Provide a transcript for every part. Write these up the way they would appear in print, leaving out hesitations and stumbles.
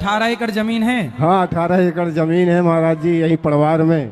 18 एकड़ जमीन है। हाँ 18 एकड़ जमीन है महाराज जी, यही पड़वार में।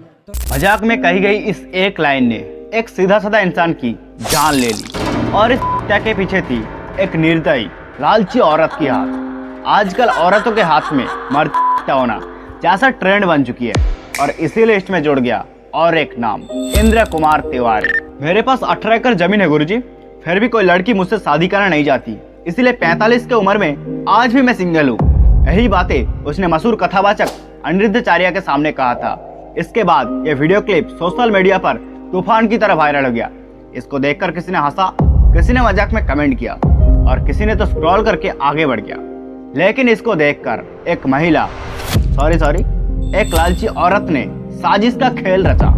मजाक में कही गई इस एक लाइन ने एक सीधा साधा इंसान की जान ले ली और इस हत्या के पीछे थी एक निर्दयी लालची औरत की हाथ। आजकल औरतों के हाथ में मर्द होना जैसा ट्रेंड बन चुकी है और इसी लिस्ट में जुड़ गया और एक नाम, इंद्र कुमार तिवारी। मेरे पास 18 एकड़ जमीन है गुरुजी, फिर भी कोई लड़की मुझसे शादी करना नहीं चाहती, इसीलिए 45 की उम्र में आज भी मैं सिंगल हूँ। यही बातें उसने मशहूर कथावाचक अनिरुद्धाचार्य के सामने कहा था। इसके बाद ये वीडियो क्लिप सोशल मीडिया पर तूफान की तरह वायरल हो गया। इसको देखकर किसी ने हंसा, किसी ने मजाक में कमेंट किया और किसी ने तो स्क्रॉल करके आगे बढ़ गया। लेकिन इसको देखकर एक महिला एक लालची औरत ने साजिश का खेल रचा।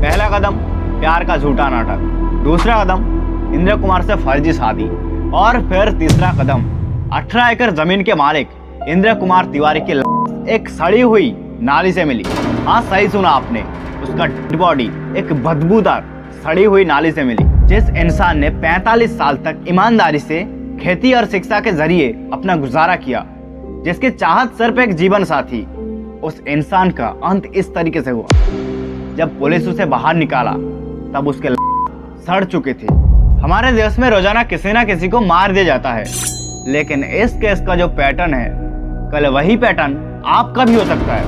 पहला कदम प्यार का झूठा नाटक, दूसरा कदम इंद्र कुमार से फर्जी शादी और फिर तीसरा कदम 18 एकड़ जमीन के मालिक इंद्र कुमार तिवारी की एक सड़ी हुई नाली से मिली। हाँ सही सुना आपने, उसका डेड बॉडी एक बदबूदार सड़ी हुई नाली से मिली। जिस इंसान ने 45 साल तक ईमानदारी से खेती और शिक्षा के जरिए अपना गुजारा किया, जिसके चाहत सर पे एक जीवन साथी, उस इंसान का अंत इस तरीके से हुआ। जब पुलिस उसे बाहर निकाला तब उसके सड़ चुके थे। हमारे देश में रोजाना किसी ना किसी को मार दिया जाता है, लेकिन इस केस का जो पैटर्न है, कल वही पैटर्न आपका भी हो सकता है।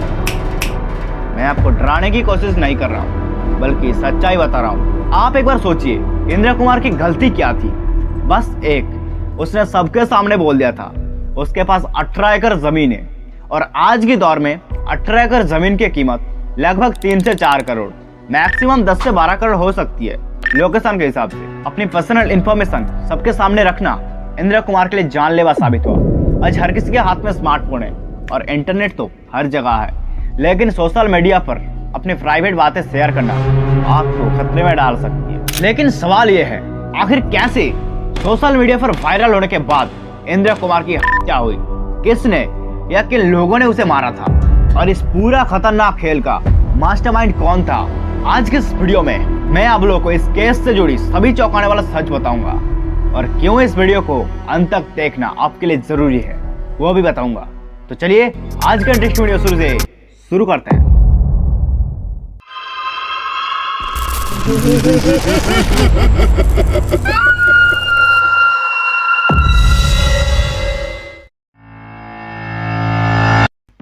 मैं आपको डराने की कोशिश नहीं कर रहा हूँ, बल्कि सच्चाई बता रहा हूँ। आप एक बार सोचिए, इंद्र कुमार की गलती क्या थी? बस एक, उसने सबके सामने बोल दिया था उसके पास 18 एकड़ जमीन है और आज के दौर में 18 एकड़ जमीन की कीमत लगभग 3 से 4 करोड़, मैक्सिमम 10 से 12 करोड़ हो सकती है लोकेशन के हिसाब से। अपनी पर्सनल इंफॉर्मेशन सबके सामने रखना इंद्र कुमार के लिए जानलेवा साबित हुआ। आज हर किसी के हाथ में स्मार्टफोन है और इंटरनेट तो हर जगह है, लेकिन सोशल मीडिया पर अपनी प्राइवेट बातें शेयर करना आपको खतरे में डाल सकती है। लेकिन सवाल यह है, आखिर कैसे सोशल मीडिया पर वायरल होने के बाद इंद्र कुमार की हत्या हुई? किसने या किन लोगों ने उसे मारा था? और इस पूरा खतरनाक खेल का मास्टरमाइंड कौन था? आज के इस वीडियो में मैं आप लोगों को इस केस से जुड़ी सभी चौंकाने वाला सच बताऊंगा और क्यों इस वीडियो को अंत तक देखना आपके लिए जरूरी है वो भी बताऊंगा। तो चलिए आज का इंटरेस्टिंग वीडियो शुरू करते हैं।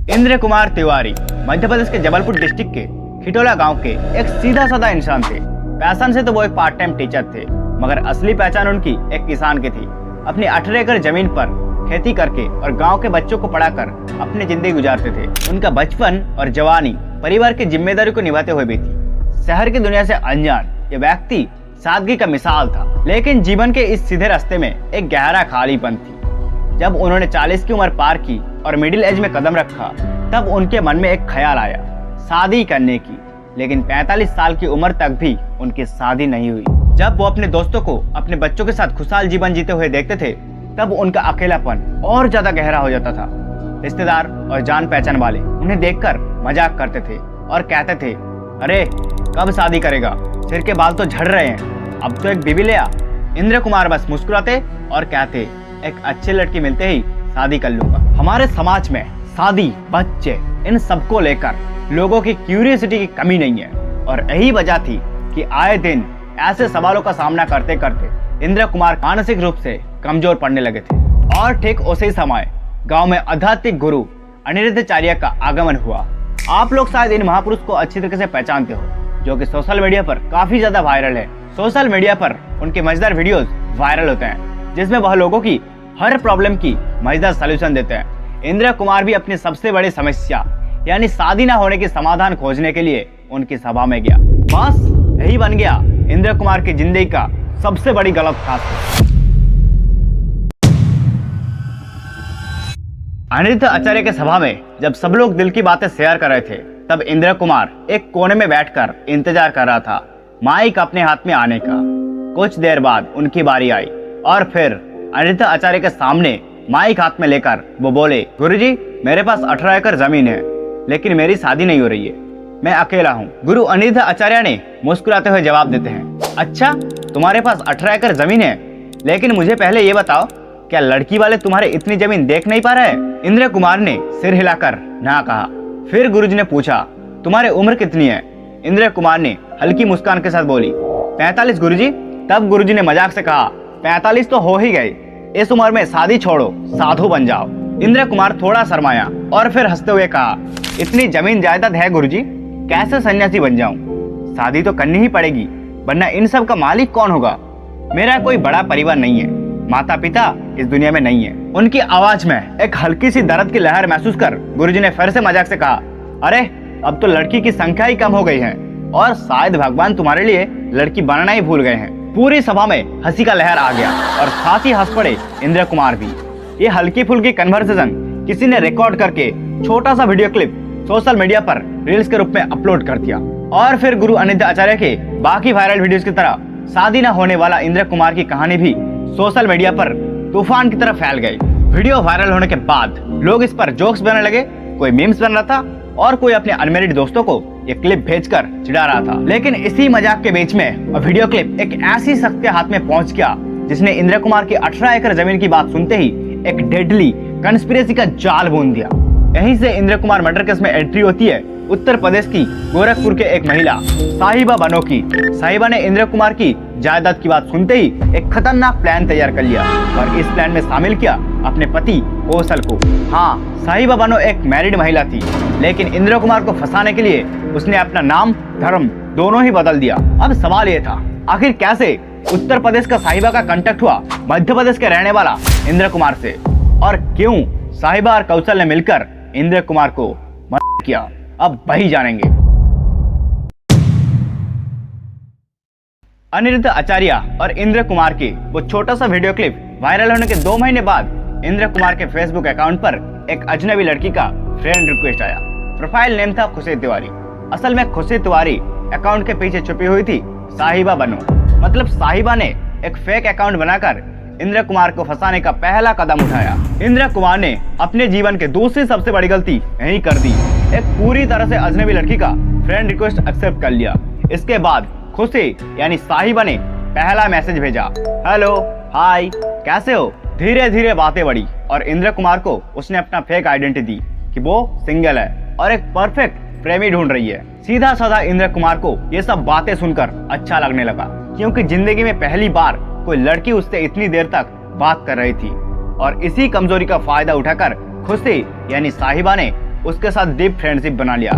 इंद्र कुमार तिवारी मध्य प्रदेश के जबलपुर डिस्ट्रिक्ट के खिटोला गांव के एक सीधा साधा इंसान थे। पैशन से तो वो एक पार्ट टाइम टीचर थे, मगर असली पहचान उनकी एक किसान की थी। अपनी 18 एकड़ जमीन पर खेती करके और गांव के बच्चों को पढ़ाकर अपनी जिंदगी गुजारते थे। उनका बचपन और जवानी परिवार की जिम्मेदारी को निभाते हुए बीती। शहर की दुनिया से अनजान ये व्यक्ति सादगी का मिसाल था, लेकिन जीवन के इस सीधे रास्ते में एक गहरा खालीपन थी। जब उन्होंने 40 की उम्र पार की और मिडिल एज में कदम रखा, तब उनके मन में एक ख्याल आया शादी करने की। लेकिन 45 साल की उम्र तक भी उनकी शादी नहीं हुई। जब वो अपने दोस्तों को अपने बच्चों के साथ खुशहाल जीवन जीते हुए देखते थे, तब उनका अकेलापन और ज्यादा गहरा हो जाता था। रिश्तेदार और जान पहचान वाले उन्हें देखकर मजाक करते थे और कहते थे, अरे कब शादी करेगा, सिर के बाल तो झड़ रहे हैं, अब तो एक बीवी ले आ। इंद्र कुमार बस मुस्कुराते और कहते, एक अच्छी लड़की मिलते ही शादी कर लूंगा। हमारे समाज में शादी, बच्चे, इन सबको लेकर लोगों की क्यूरियोसिटी की कमी नहीं है और यही वजह थी कि आए दिन ऐसे सवालों का सामना करते करते इंद्र कुमार मानसिक रूप से कमजोर पड़ने लगे थे। और ठीक उसी समय गांव में आध्यात्मिक गुरु अनिरुद्धाचार्य का आगमन हुआ। आप लोग शायद इन महापुरुष को अच्छी तरीके से पहचानते हो, जो कि सोशल मीडिया पर काफी ज्यादा वायरल है। सोशल मीडिया पर उनके मजेदार वीडियोस वायरल होते हैं, जिसमें वह लोगों की हर प्रॉब्लम की मजेदार सलूशन देते हैं। इंद्र कुमार भी अपनी सबसे बड़ी समस्या यानी शादी न होने की समाधान खोजने के लिए उनकी सभा में गया। बस यही बन गया इंद्र कुमार की जिंदगी का सबसे बड़ी गलत खास। अनिरुद्धाचार्य के सभा में जब सब लोग दिल की बातें शेयर कर रहे थे, तब इंद्र कुमार एक कोने में बैठकर इंतजार कर रहा था माइक अपने हाथ में आने का। कुछ देर बाद उनकी बारी आई और फिर अनिरुद्धाचार्य के सामने माइक हाथ में लेकर वो बोले, गुरुजी मेरे पास 18 एकड़ जमीन है, लेकिन मेरी शादी नहीं हो रही है, मैं अकेला हूँ। गुरु अनिरुद्धाचार्य ने मुस्कुराते हुए जवाब देते हैं, अच्छा तुम्हारे पास 18 एकड़ जमीन है, लेकिन मुझे पहले ये बताओ क्या लड़की वाले तुम्हारे इतनी जमीन देख नहीं पा रहे? इंद्र कुमार ने सिर हिलाकर ना कहा। फिर गुरुजी ने पूछा, तुम्हारी उम्र कितनी है? इंद्र कुमार ने हल्की मुस्कान के साथ बोली, 45 गुरुजी। तब गुरुजी ने मजाक से कहा, 45 तो हो ही गए, इस उम्र में शादी छोड़ो, साधु बन जाओ। इंद्र कुमार थोड़ा शर्माया और फिर हंसते हुए कहा, इतनी जमीन जायदाद है गुरुजी, कैसे सन्यासी बन जाऊं? शादी तो करनी ही पड़ेगी, वरना इन सब का मालिक कौन होगा? मेरा कोई बड़ा परिवार नहीं है, माता पिता इस दुनिया में नहीं है। उनकी आवाज में एक हल्की सी दर्द की लहर महसूस कर गुरुजी ने फिर से मजाक से कहा, अरे अब तो लड़की की संख्या ही कम हो गई है और शायद भगवान तुम्हारे लिए लड़की बनाना ही भूल गए हैं। पूरी सभा में हंसी का लहर आ गया और साथ ही हंस पड़े इंद्र कुमार भी। ये हल्की फुल्की कन्वर्सेशन किसी ने रिकॉर्ड करके छोटा सा वीडियो क्लिप सोशल मीडिया पर रील्स के रूप में अपलोड कर दिया और फिर गुरु अनित्य आचार्य के बाकी वायरल वीडियोस की तरह शादी न होने वाला इंद्र कुमार की कहानी भी सोशल मीडिया पर तूफान की तरह फैल गई। वीडियो वायरल होने के बाद लोग इस पर जोक्स बनाने लगे, कोई मीम्स बन रहा था और कोई अपने अनमैरिड दोस्तों को ये क्लिप भेजकर चिढ़ा रहा था। लेकिन इसी मजाक के बीच में वीडियो क्लिप एक ऐसी शख्स के हाथ में पहुंच गया जिसने इंद्र कुमार की 18 एकड़ जमीन की बात सुनते ही एक डेडली कंस्पिरेसी का जाल बुन दिया। यहीं से इंद्र कुमार मर्डर केस में एंट्री होती है उत्तर प्रदेश की गोरखपुर के एक महिला साहिबा बानो की। साहिबा ने इंद्र कुमार की जायदाद की बात सुनते ही एक खतरनाक प्लान तैयार कर लिया और इस प्लान में शामिल किया अपने पति कौशल को। हाँ, साहिबा बानो एक मैरिड महिला थी, लेकिन इंद्र कुमार को फंसाने के लिए उसने अपना नाम धर्म दोनों ही बदल दिया। अब सवाल ये था, आखिर कैसे उत्तर प्रदेश का साहिबा का कांटेक्ट हुआ मध्य प्रदेश के रहने वाला इंद्र कुमार से, और क्यों साहिबा और कौशल ने मिलकर इंद्र कुमार को मर्डर किया, अब वही जानेंगे। अनिरुद्ध आचार्य और इंद्र कुमार की वो छोटा सा वीडियो क्लिप वायरल होने के 2 महीने बाद इंद्र कुमार के फेसबुक अकाउंट पर एक अजनबी लड़की का फ्रेंड रिक्वेस्ट आया। प्रोफाइल नेम था खुशी तिवारी। असल में खुशी तिवारी अकाउंट के पीछे छुपी हुई थी साहिबा बानो। मतलब साहिबा ने एक फेक अकाउंट बनाकर इंद्र कुमार को फंसाने का पहला कदम उठाया। इंद्र कुमार ने अपने जीवन के दूसरी सबसे बड़ी गलती यही कर दी, एक पूरी तरह से अजनबी लड़की का फ्रेंड रिक्वेस्ट एक्सेप्ट कर लिया। इसके बाद खुशी यानी साहिबा ने पहला मैसेज भेजा, हेलो हाय कैसे हो। धीरे धीरे बातें बढ़ी और इंद्र कुमार को उसने अपना फेक आइडेंटिटी दी कि वो सिंगल है और एक परफेक्ट प्रेमी ढूंढ रही है। सीधा साधा इंद्र कुमार को ये सब बातें सुनकर अच्छा लगने लगा, क्योंकि जिंदगी में पहली बार कोई लड़की उससे इतनी देर तक बात कर रही थी। और इसी कमजोरी का फायदा उठाकर खुशी यानी साहिबा ने उसके साथ डीप फ्रेंडशिप बना लिया।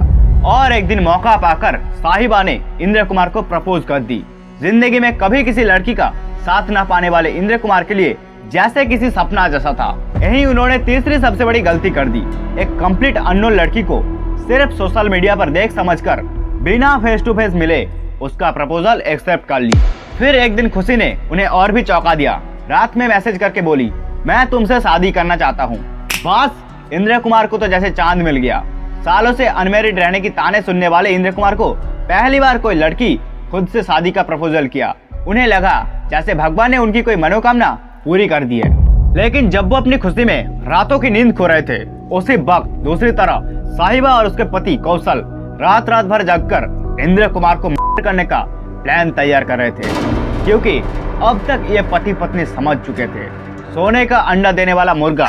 और एक दिन मौका पाकर साहिबा ने इंद्र कुमार को प्रपोज कर दी। जिंदगी में कभी किसी लड़की का साथ न पाने वाले इंद्र कुमार के लिए जैसे किसी सपना जैसा था। यही उन्होंने तीसरी सबसे बड़ी गलती कर दी, एक कंप्लीट अननोन लड़की को सिर्फ सोशल मीडिया पर देख समझकर बिना फेस टू फेस मिले उसका प्रपोजल एक्सेप्ट कर ली। फिर एक दिन खुशी ने उन्हें और भी चौंका दिया। रात में मैसेज करके बोली, मैं तुमसे शादी करना चाहता हूँ। बस इंद्र कुमार को तो जैसे चांद मिल गया। सालों से अनमैरिड रहने की ताने सुनने वाले इंद्र कुमार को पहली बार कोई लड़की खुद से शादी का प्रपोजल किया। उन्हें लगा जैसे भगवान ने उनकी कोई मनोकामना पूरी कर दी है। लेकिन जब वो अपनी खुशी में रातों की नींद खो रहे थे, उसी वक्त दूसरी तरफ साहिबा और उसके पति कौशल रात भर जगकर इंद्र कुमार को मर्डर करने का प्लान तैयार कर रहे थे, क्योंकि अब तक ये पति पत्नी समझ चुके थे सोने का अंडा देने वाला मुर्गी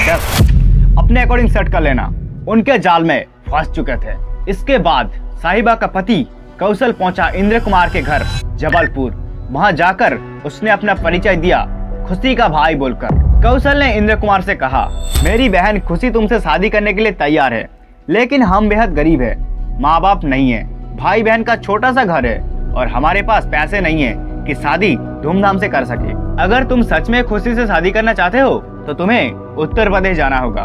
डक अपने अकॉर्डिंग सेट कर लेना उनके जाल में फंस चुके थे। इसके बाद साहिबा का पति कौशल पहुंचा इंद्र कुमार के घर जबलपुर। वहां जाकर उसने अपना परिचय दिया खुशी का भाई बोलकर। कौशल ने इंद्र कुमार से कहा, मेरी बहन खुशी तुमसे शादी करने के लिए तैयार है, लेकिन हम बेहद गरीब है, माँ बाप नहीं है, भाई बहन का छोटा सा घर है और हमारे पास पैसे नहीं है कि शादी धूमधाम से कर सके। अगर तुम सच में खुशी से शादी करना चाहते हो तो तुम्हें उत्तर प्रदेश जाना होगा।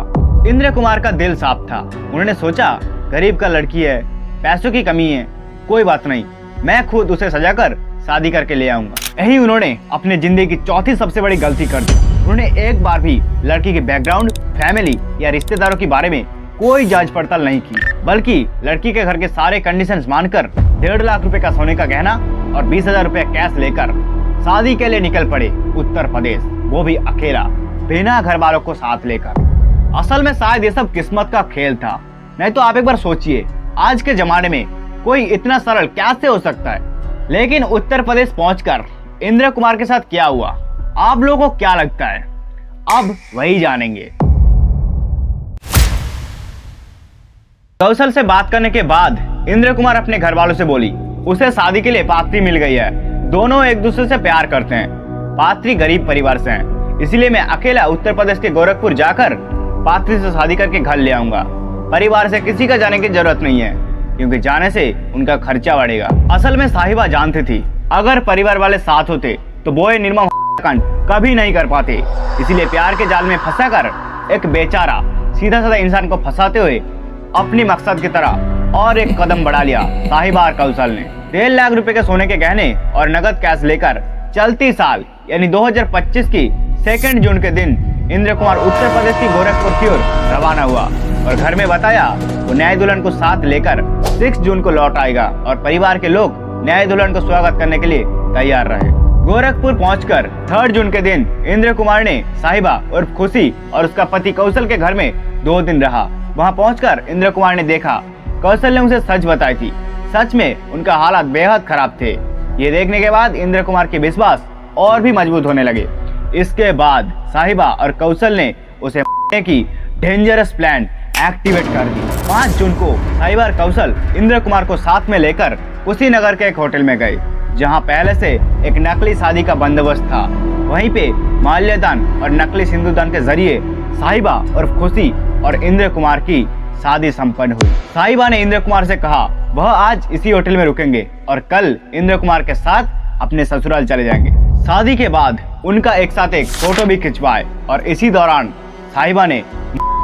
इंद्र कुमार का दिल साफ था। उन्होंने सोचा, गरीब का लड़की है, पैसों की कमी है, कोई बात नहीं, मैं खुद उसे सजाकर शादी करके ले आऊंगा। यही उन्होंने अपने जिंदगी की चौथी सबसे बड़ी गलती कर दी। उन्होंने एक बार भी लड़की के बैकग्राउंड, फैमिली या रिश्तेदारों के बारे में कोई जांच पड़ताल नहीं की, बल्कि लड़की के घर के सारे कंडीशंस मानकर 1.5 लाख रुपए का सोने का गहना और 20,000 रुपए कैश लेकर शादी के लिए निकल पड़े उत्तर प्रदेश, वो भी अकेला, बिना घर वालों को साथ लेकर। असल में शायद ये सब किस्मत का खेल था। नहीं तो आप एक बार सोचिए, आज के जमाने में कोई इतना सरल कैसे हो सकता है। लेकिन उत्तर प्रदेश पहुंचकर इंद्र कुमार के साथ क्या हुआ आप लोगों को क्या लगता है? अब वही जानेंगे। कौशल से बात करने के बाद इंद्र कुमार अपने घर वालों से बोली उसे शादी के लिए पात्री मिल गई है। दोनों एक दूसरे से प्यार करते हैं। पात्री गरीब परिवार से हैं, इसीलिए मैं अकेला उत्तर प्रदेश के गोरखपुर जाकर पात्री से शादी करके घर ले आऊंगा। परिवार से किसी का जाने की जरूरत नहीं है, क्योंकि जाने से उनका खर्चा बढ़ेगा। असल में साहिबा जानती थी अगर परिवार वाले साथ होते तो वो ये निर्मम कांड कभी नहीं कर पाते। इसीलिए प्यार के जाल में फंसाकर एक बेचारा सीधा साधा इंसान को फंसाते हुए अपनी मकसद की तरह और एक कदम बढ़ा लिया साहिबा और कौशल ने। 1.5 लाख रुपए के सोने के गहने और नगद कैश लेकर चलती साल यानी 2025 की 2 जून के दिन इंद्र कुमार उत्तर प्रदेश की गोरखपुर की ओर रवाना हुआ और घर में बताया वो न्याय दुल्हन को साथ लेकर 6 जून को लौट आएगा और परिवार के लोग न्याय दुल्हन को स्वागत करने के लिए तैयार रहे। गोरखपुर पहुंचकर 3 जून के दिन इंद्र कुमार ने साहिबा उर्फ खुशी और उसका पति कौशल के घर में 2 दिन रहा। वहां पहुंचकर इंद्र कुमार ने देखा कौशल ने उसे सच बताई थी। सच में उनका हालात बेहद खराब थे। ये देखने के बाद इंद्र कुमार के विश्वास और भी मजबूत होने लगे। इसके बाद साहिबा और कौशल ने उसे की डेंजरस प्लान एक्टिवेट कर दी। 5 जून को साहिबा और कौशल इंद्र कुमार को साथ में लेकर कुशीनगर के एक होटल में गए, जहां पहले से एक नकली शादी का बंदोबस्त था। वहीं पे माल्यदान और नकली सिंदूरदान के जरिए साहिबा और खुशी और इंद्र कुमार की शादी संपन्न हुई। साहिबा ने इंद्र कुमार से कहा वह आज इसी होटल में रुकेंगे और कल इंद्र कुमार के साथ अपने ससुराल चले जाएंगे। शादी के बाद उनका एक साथ एक फोटो भी खिंचवाए और इसी दौरान साहिबा ने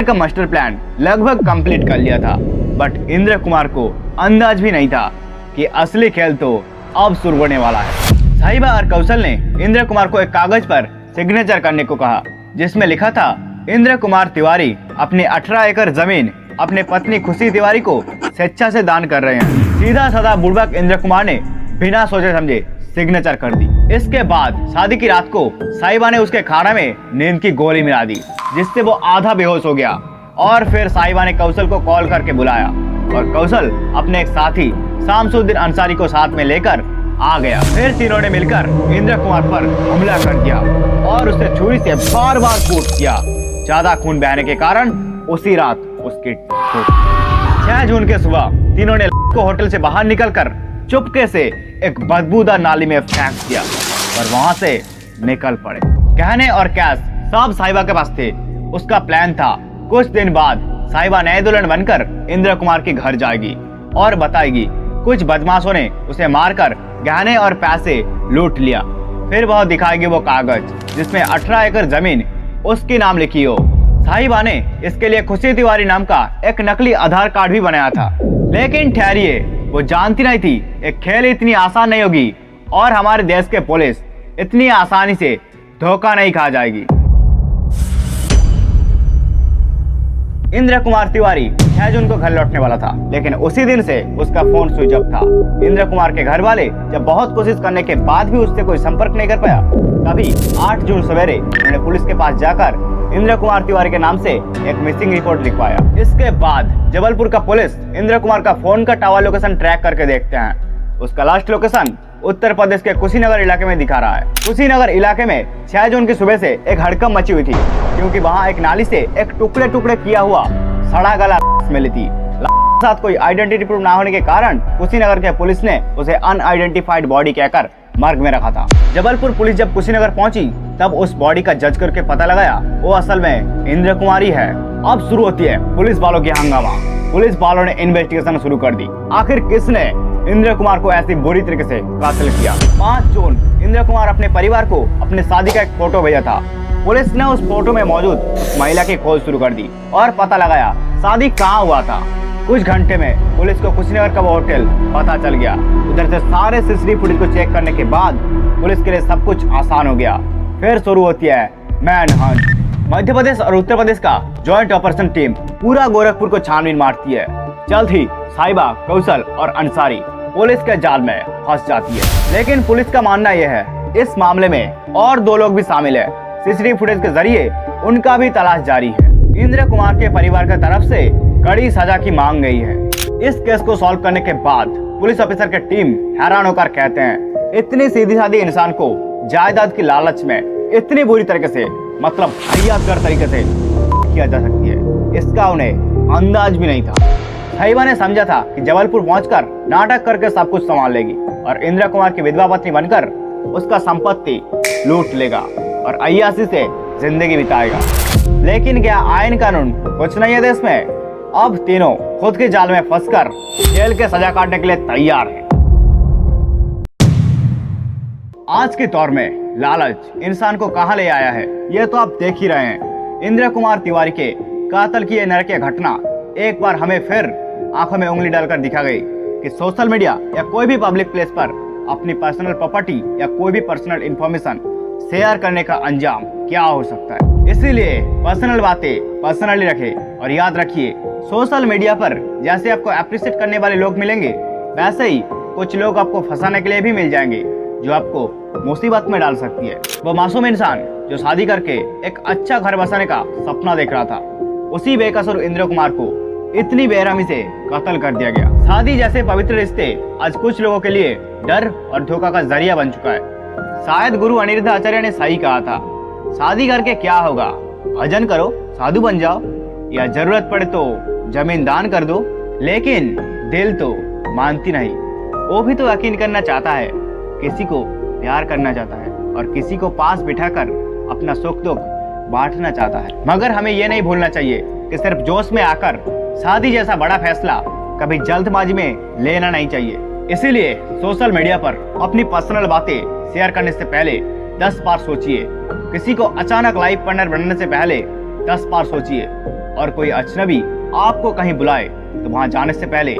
का मास्टर प्लान लगभग कंप्लीट कर लिया था। बट इंद्र कुमार को अंदाज भी नहीं था कि असली खेल तो अब शुरू होने वाला है। साहिबा और कौशल ने इंद्र कुमार को एक कागज पर सिग्नेचर करने को कहा, जिसमें लिखा था इंद्र कुमार तिवारी अपनी 18 एकड़ जमीन अपने पत्नी खुशी तिवारी को स्वेच्छा से दान कर रहे हैं। सीधा साधा बुड़बक इंद्र कुमार ने बिना सोचे समझे सिग्नेचर कर दी। इसके बाद शादी की रात को साहिबा ने उसके खाना में नींद की गोली मिला दी, जिससे वो आधा बेहोश हो गया। और फिर साहिबा ने कौशल को कॉल करके बुलाया और कौशल अपने एक साथी शामसुद्दीन अंसारी को साथ में लेकर आ गया। फिर तीनों ने मिलकर इंद्र कुमार पर हमला कर दिया और उसे छुरी से बार बार कूट दिया। ज्यादा खून बहने के कारण उसी रात उसकी 6 जून के सुबह तीनों ने को होटल से बाहर निकलकर चुपके से एक बदबूदार नाली में फेंक दिया और वहां से निकल पड़े। गहने और कैश सब साहिबा के पास थे। उसका प्लान था कुछ दिन बाद साहिबा नए दुल्हन बनकर इंद्र कुमार के घर जाएगी और बताएगी कुछ बदमाशों ने उसे मारकर गहने और पैसे लूट लिया। फिर वह दिखाएगी वो कागज जिसमें 18 एकड़ जमीन उसके नाम लिखी हो। साहिबा ने इसके लिए खुशी तिवारी नाम का एक नकली आधार कार्ड भी बनाया था। लेकिन ठहरिए, वो जानती नहीं थी एक खेल इतनी आसान नहीं होगी और हमारे देश के पुलिस इतनी आसानी से धोखा नहीं खा जाएगी। इंद्र कुमार तिवारी 6 जून को घर लौटने वाला था, लेकिन उसी दिन से उसका फोन स्विच ऑफ था। इंद्र कुमार के घर वाले जब बहुत कोशिश करने के बाद भी उससे कोई संपर्क नहीं कर पाया, तभी 8 जून सवेरे उन्होंने पुलिस के पास जाकर इंद्र कुमार तिवारी के नाम से एक मिसिंग रिपोर्ट लिखवाया। इसके बाद जबलपुर का पुलिस इंद्र कुमार का फोन का टावर लोकेशन ट्रैक करके देखते हैं। उसका लास्ट लोकेशन उत्तर प्रदेश के कुशीनगर इलाके में दिखा रहा है। कुशीनगर इलाके में 6 जून की सुबह से एक हड़कंप मची हुई थी, क्योंकि वहां एक नाली से एक टुकड़े टुकड़े किया हुआ सड़ा गला मिली थी। साथ कोई आइडेंटिटी प्रूफ ना होने के कारण कुशीनगर के पुलिस ने उसे अनआइडेंटिफाइड बॉडी कहकर मार्ग में रखा था। जबलपुर पुलिस जब कुशीनगर पहुंची तब उस बॉडी का जज करके पता लगाया वो असल में इंद्र कुमारी है। अब शुरू होती है पुलिस वालों की हंगामा। पुलिस वालों ने इन्वेस्टिगेशन शुरू कर दी। आखिर किसने इंद्र कुमार को ऐसी बुरी तरीके से कातिल किया। 5 जून इंद्र कुमार अपने परिवार को अपने शादी का एक फोटो भेजा था। पुलिस ने उस फोटो में मौजूद उस महिला की खोज शुरू कर दी और पता लगाया शादी कहाँ हुआ था। कुछ घंटे में पुलिस को कुशीनगर का वो होटल पता चल गया। उधर से सारे सीसीटीवी फुटेज को चेक करने के बाद पुलिस के लिए सब कुछ आसान हो गया। फिर शुरू होती है मैन हंट। मध्य प्रदेश और उत्तर प्रदेश का जॉइंट ऑपरेशन टीम पूरा गोरखपुर को छानबीन मारती है। जल्द ही साहिबा, कौशल और अंसारी पुलिस के जाल में फंस जाती है। लेकिन पुलिस का मानना यह है इस मामले में और 2 लोग भी शामिल है। सीसीटीवी फुटेज के जरिए उनका भी तलाश जारी है। इंद्र कुमार के परिवार की तरफ से कड़ी सजा की मांग गई है। इस केस को सॉल्व करने के बाद पुलिस ऑफिसर की टीम हैरान होकर कहते हैं इतनी सीधी सादी इंसान को जायदाद की लालच में इतनी बुरी तरीके से, मतलब हयातगर तरीके से किया जा सकती है, इसका उन्हें अंदाज भी नहीं था। साहिबा ने समझा था कि जबलपुर पहुंचकर नाटक करके सब कुछ संभाल लेगी और इंदिरा कुमार की विधवा पत्नी बनकर उसका संपत्ति लूट लेगा और अय्याशी से जिंदगी बिताएगा। लेकिन क्या आयन कानून कुछ नहीं है देश में? अब तीनों खुद के जाल में फंसकर जेल के सजा काटने के लिए तैयार हैं। आज के दौर में लालच इंसान को कहां ले आया है, ये तो आप देख ही रहे हैं। इंदिरा कुमार तिवारी के कातल की यह नरकीय घटना एक बार हमें फिर आंखों में उंगली डालकर दिखा गई कि सोशल मीडिया या कोई भी पब्लिक प्लेस पर अपनी पर्सनल प्रॉपर्टी या कोई भी पर्सनल इंफॉर्मेशन शेयर करने का अंजाम क्या हो सकता है। इसीलिए पर्सनल बातें पर्सनली रखें और याद रखिए, सोशल मीडिया पर जैसे आपको अप्रिशिएट करने वाले लोग मिलेंगे, वैसे ही कुछ लोग आपको फंसाने के लिए भी मिल जाएंगे जो आपको मुसीबत में डाल सकती है। वो मासूम इंसान जो शादी करके एक अच्छा घर बसाने का सपना देख रहा था, उसी बेकसूर इंदिरा कुमार को इतनी बेरहमी से कत्ल कर दिया गया। शादी जैसे पवित्र रिश्ते आज कुछ लोगों के लिए डर और धोखा का जरिया बन चुका है। शायद गुरु अनिरुद्ध आचार्य ने सही कहा था, शादी करके क्या होगा, भजन करो, साधु बन जाओ, या जरूरत पड़े तो जमीन दान कर दो। लेकिन दिल तो मानती नहीं। वो भी तो यकीन करना चाहता है, किसी को प्यार करना चाहता है और किसी को पास बिठाकर अपना सुख दुख बांटना चाहता है। मगर हमें ये नहीं भूलना चाहिए कि सिर्फ जोश में आकर शादी जैसा बड़ा फैसला कभी जल्दबाजी में लेना नहीं चाहिए। इसीलिए सोशल मीडिया पर अपनी पर्सनल बातें शेयर करने से पहले 10 बार सोचिए। किसी को अचानक लाइव पार्टनर बनने से पहले 10 बार सोचिए। और कोई अजनबी आपको कहीं बुलाए तो वहां जाने से पहले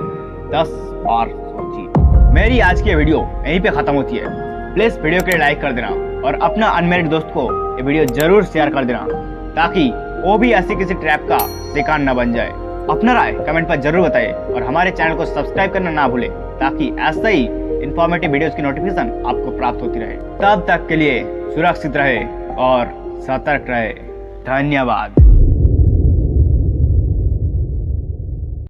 10 बार सोचिए। मेरी आज की वीडियो यहीं पे खत्म होती है। प्लीज वीडियो के लिए लाइक कर देना और अपना अनमैरिड दोस्त को ये वीडियो जरूर शेयर कर देना, ताकि वो भी ऐसी किसी ट्रैप का शिकार न बन जाए। अपना राय कमेंट पर जरूर बताइए और हमारे चैनल को सब्सक्राइब करना ना भूले, ताकि ऐसा ही इंफॉर्मेटिव वीडियोस की नोटिफिकेशन आपको प्राप्त होती रहे। तब तक के लिए सुरक्षित रहे और सतर्क रहे। धन्यवाद।